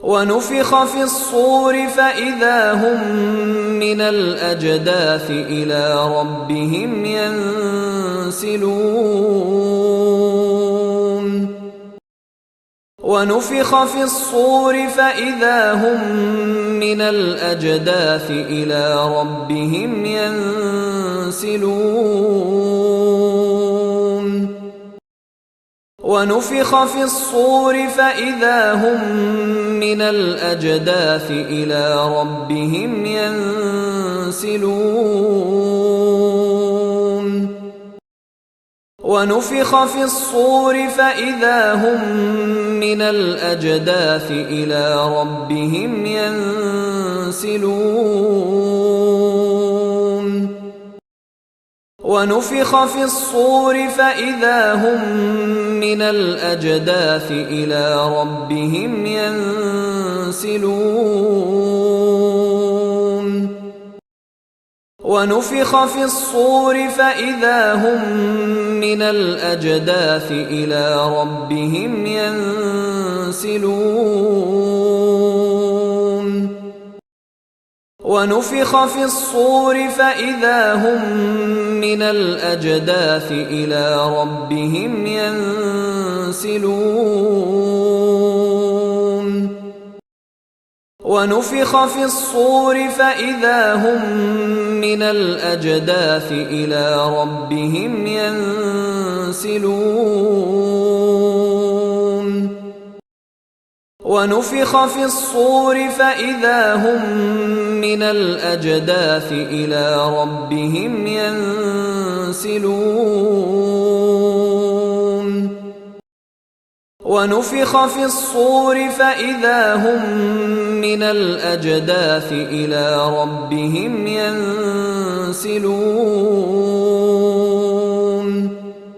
ونفخ في الصور فإذا هم من الأجداث إلى ربهم ينسلون ونفخ في الصور فإذا هم من الأجداث إلى ربهم ينسلون ونفخ في الصور فإذا هم من الأجداث إلى ربهم ينسلون ونفخ في الصور فإذا هم من الأجداث إلى ربهم ينسلون ونفخ في الصور فإذا هم من الأجداث إلى ربهم ينسلون ونفخ في الصور فإذا هم من الأجداث إلى ربهم ينسلون ونفخ في الصور فإذا هم من الأجداث إلى ربهم ينسلون ونفخ في الصور فإذا هم من الأجداث إلى ربهم ينسلون ونفخ في الصور فإذا هم من الأجداث إلى ربهم ينسلون ونفخ في الصور فإذا هم من الأجداث إلى ربهم ينسلون